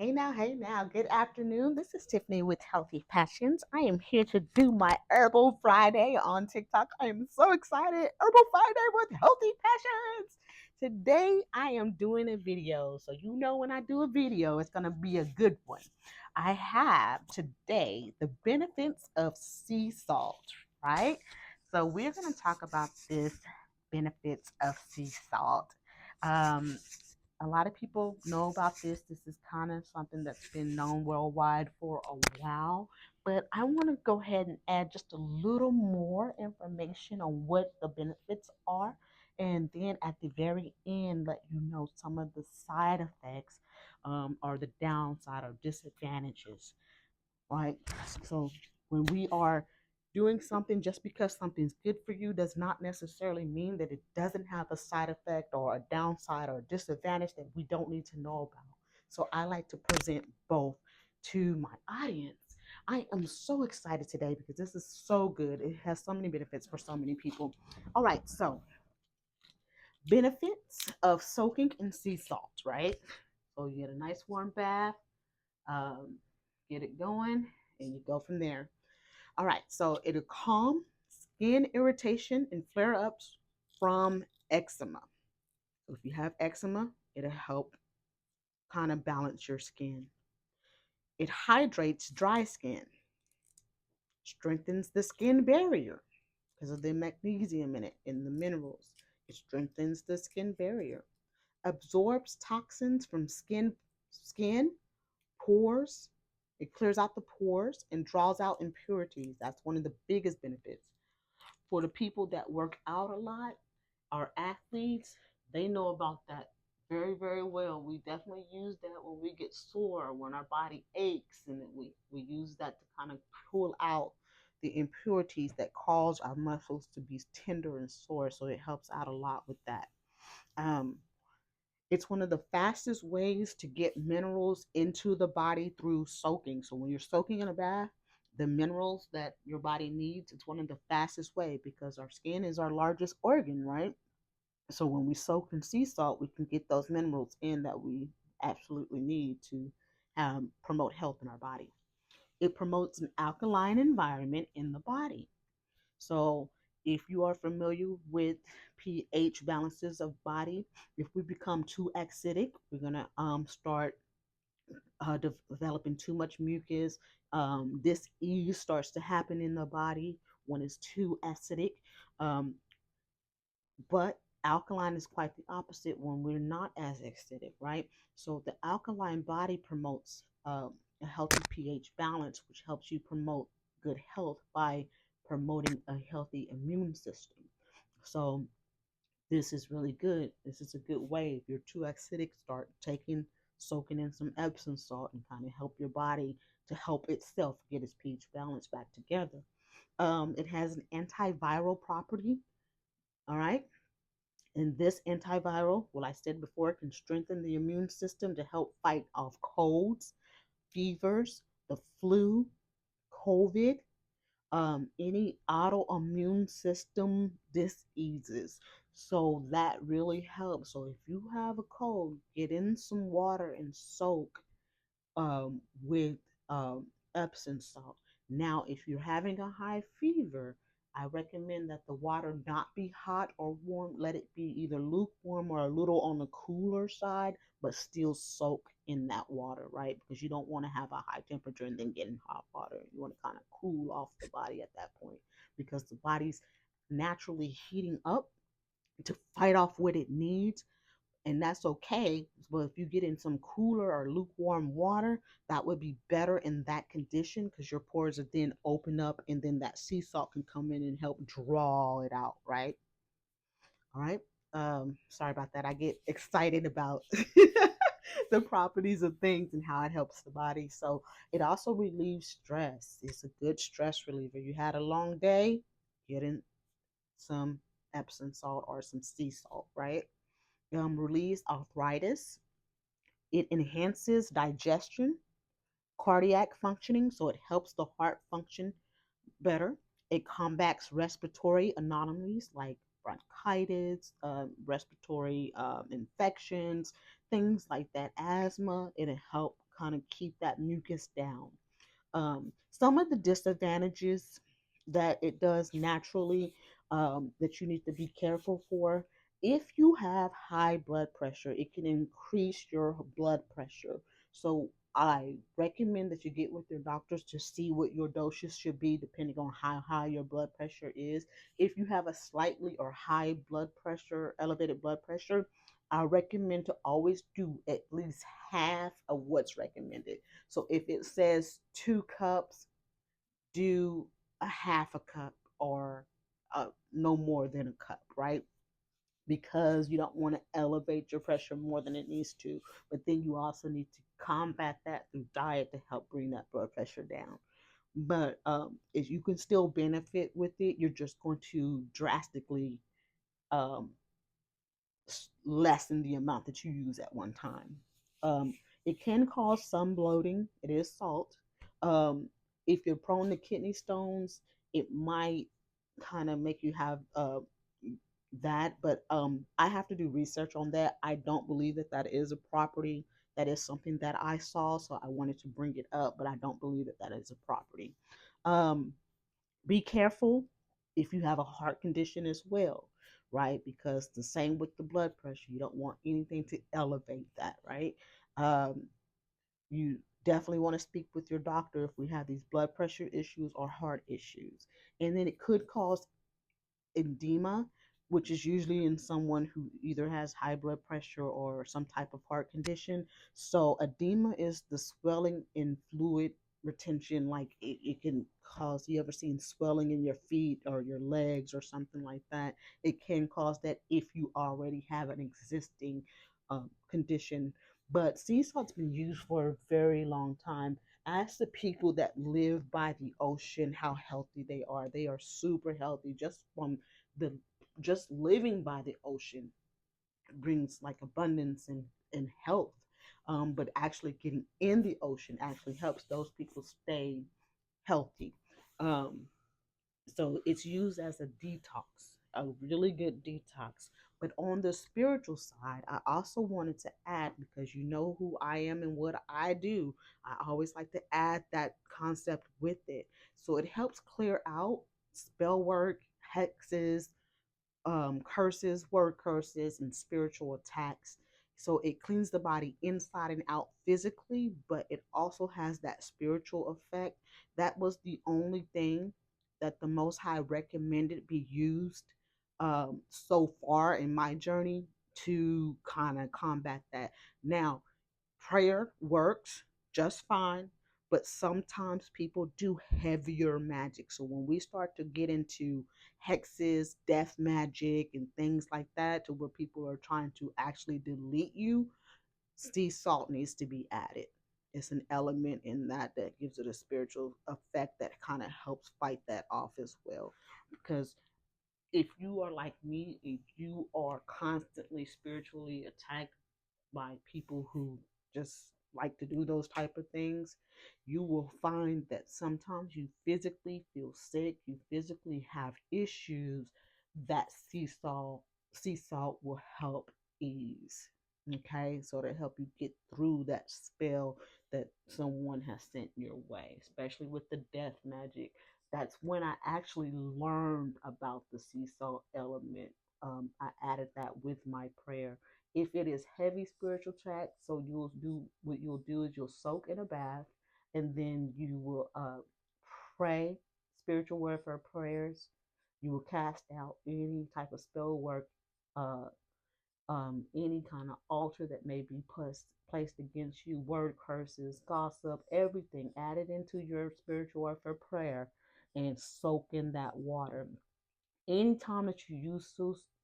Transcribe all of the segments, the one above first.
Hey now, good afternoon. This is Tiffany with Healthy Passions. I am here to do my Herbal Friday on TikTok. I am so excited. Herbal Friday with Healthy Passions. Today I am doing a video. So, you know, when I do a video, it's going to be a good one. I have today the benefits of sea salt, right? So, we're going to talk about this benefits of sea salt. Um, a lot of people know about this. This is kind of something that's been known worldwide for a while, but I want to go ahead and add just a little more information on what the benefits are. And then at the very end, let you know some of the side effects or the downside or disadvantages, right? So when we are doing something, just because something's good for you does not necessarily mean that it doesn't have a side effect or a downside or a disadvantage that we don't need to know about. So I like to present both to my audience. I am so excited today because this is so good. It has so many benefits for so many people. All right, so benefits of soaking in sea salt, right? So you get a nice warm bath, um, get it going, and you go from there. All right, so it'll calm skin irritation and flare ups from eczema. So if you have eczema, it'll help kind of balance your skin. It hydrates dry skin, strengthens the skin barrier because of the magnesium in it and the minerals. It strengthens the skin barrier, absorbs toxins from skin, pores. It clears out the pores and draws out impurities. That's one of the biggest benefits. For the people that work out a lot, our athletes, they know about that very, very well. We definitely use that when we get sore, when our body aches, and we use that to kind of pull out the impurities that cause our muscles to be tender and sore. So it helps out a lot with that. Um, it's one of the fastest ways to get minerals into the body through soaking. So when you're soaking in a bath, the minerals that your body needs, it's one of the fastest way because our skin is our largest organ, right? So when we soak in sea salt, we can get those minerals in that we absolutely need to promote health in our body. It promotes an alkaline environment in the body. So if you are familiar with pH balances of body, if we become too acidic, we're gonna start developing too much mucus. Dis-ease starts to happen in the body when it's too acidic. Um, but alkaline is quite the opposite when we're not as acidic, right? So the alkaline body promotes a healthy pH balance, which helps you promote good health by promoting a healthy immune system. So this is really good. This is a good way. If you're too acidic, start soaking in some Epsom salt and kind of help your body to help itself get its pH balance back together. It has an antiviral property. All right. And this antiviral, well, I said before, can strengthen the immune system to help fight off colds, fevers, the flu, COVID, any autoimmune system diseases. So that really helps. So if you have a cold, get in some water and soak with Epsom salt. Now, if you're having a high fever, I recommend that the water not be hot or warm. Let it be either lukewarm or a little on the cooler side, but still soak in that water, right? Because you don't want to have a high temperature and then get in hot water. You want to kind of cool off the body at that point because the body's naturally heating up to fight off what it needs, and that's okay. But if you get in some cooler or lukewarm water, that would be better in that condition because your pores are then open up, and then that sea salt can come in and help draw it out, right? All right. Sorry about that. I get excited about the properties of things and how it helps the body. So it also relieves stress. It's a good stress reliever. You had a long day, get in some Epsom salt or some sea salt, right? Relieves arthritis. It enhances digestion, cardiac functioning, so it helps the heart function better. It combats respiratory anomalies like bronchitis, respiratory infections, things like that, asthma. It'll help kind of keep that mucus down. Some of the disadvantages that it does naturally, that you need to be careful for. If you have high blood pressure, it can increase your blood pressure. So I recommend that you get with your doctors to see what your doses should be depending on how high your blood pressure is. If you have a slightly or high blood pressure, elevated blood pressure, I recommend to always do at least half of what's recommended. So if it says 2 cups, do a half a cup or no more than a cup, right? Because you don't want to elevate your pressure more than it needs to. But then you also need to combat that through diet to help bring that blood pressure down. But if you can still benefit with it, you're just going to drastically um, lessen the amount that you use at one time. Um, it can cause some bloating. It is salt. Um, if you're prone to kidney stones, it might kind of make you have that. But I have to do research on that. I don't believe that that is a property. That is something that I saw, so I wanted to bring it up, but I don't believe that that is a property. Um, be careful if you have a heart condition as well, right? Because the same with the blood pressure, you don't want anything to elevate that, right? Um, you definitely want to speak with your doctor if we have these blood pressure issues or heart issues. And then it could cause edema, which is usually in someone who either has high blood pressure or some type of heart condition. So, edema is the swelling in fluid retention. Like it can cause, you ever seen swelling in your feet or your legs or something like that? It can cause that if you already have an existing condition. But sea salt's been used for a very long time. Ask the people that live by the ocean how healthy they are. They are super healthy just from the just living by the ocean brings like abundance and health. But actually getting in the ocean actually helps those people stay healthy. Um, so it's used as a detox, a really good detox. But on the spiritual side, I also wanted to add, because you know who I am and what I do, I always like to add that concept with it. So it helps clear out spell work, hexes, curses, word curses, and spiritual attacks. So it cleans the body inside and out physically, but it also has that spiritual effect. That was the only thing that the Most High recommended be used so far in my journey to kind of combat that. Now, prayer works just fine, but sometimes people do heavier magic. So when we start to get into hexes, death magic, and things like that, to where people are trying to actually delete you, sea salt needs to be added. It's an element in that that gives it a spiritual effect that kind of helps fight that off as well. Because if you are like me, if you are constantly spiritually attacked by people who just like to do those type of things, you will find that sometimes you physically feel sick, you physically have issues that sea salt will help ease. Okay, so to help you get through that spell that someone has sent your way, especially with the death magic. That's when I actually learned about the sea salt element. I added that with my prayer. If it is heavy spiritual track, so you'll do is you'll soak in a bath, and then you will pray spiritual warfare prayers. You will cast out any type of spell work, uh, any kind of altar that may be placed against you, word curses, gossip, everything. Add it into your spiritual warfare prayer and soak in that water. Anytime that you use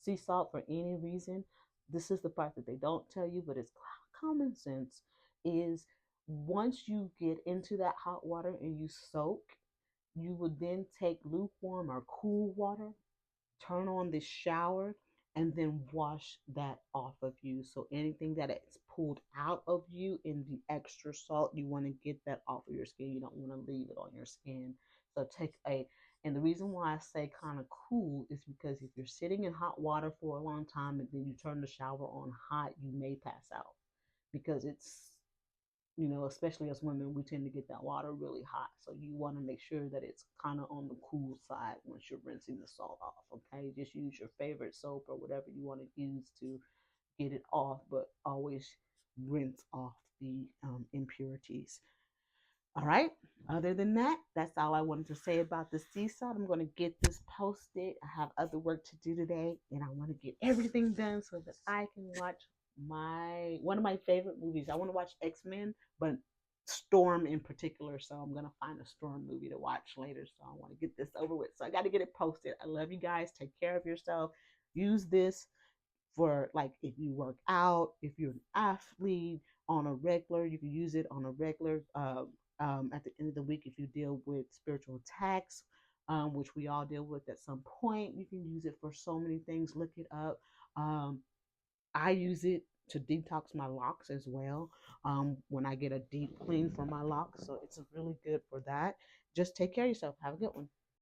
sea salt for any reason, this is the part that they don't tell you, but it's common sense, is once you get into that hot water and you soak, you would then take lukewarm or cool water, turn on the shower, and then wash that off of you. So anything that it's pulled out of you in the extra salt, you want to get that off of your skin. You don't want to leave it on your skin. So and the reason why I say kind of cool is because if you're sitting in hot water for a long time and then you turn the shower on hot, you may pass out because it's especially as women, we tend to get that water really hot. So you want to make sure that it's kind of on the cool side once you're rinsing the salt off. Okay, just use your favorite soap or whatever you want to use to get it off, but always rinse off the impurities. All right. Other than that, that's all I wanted to say about the sea salt. I'm going to get this posted. I have other work to do today, and I want to get everything done so that I can watch my one of my favorite movies. I want to watch X-Men, but Storm in particular. So I'm going to find a Storm movie to watch later. So I want to get this over with. So I got to get it posted. I love you guys. Take care of yourself. Use this for like if you work out, if you're an athlete on a regular, you can use it on a regular. At the end of the week, if you deal with spiritual attacks, which we all deal with at some point, you can use it for so many things. Look it up. Um, I use it to detox my locks as well when I get a deep clean for my locks. So it's really good for that. Just take care of yourself. Have a good one.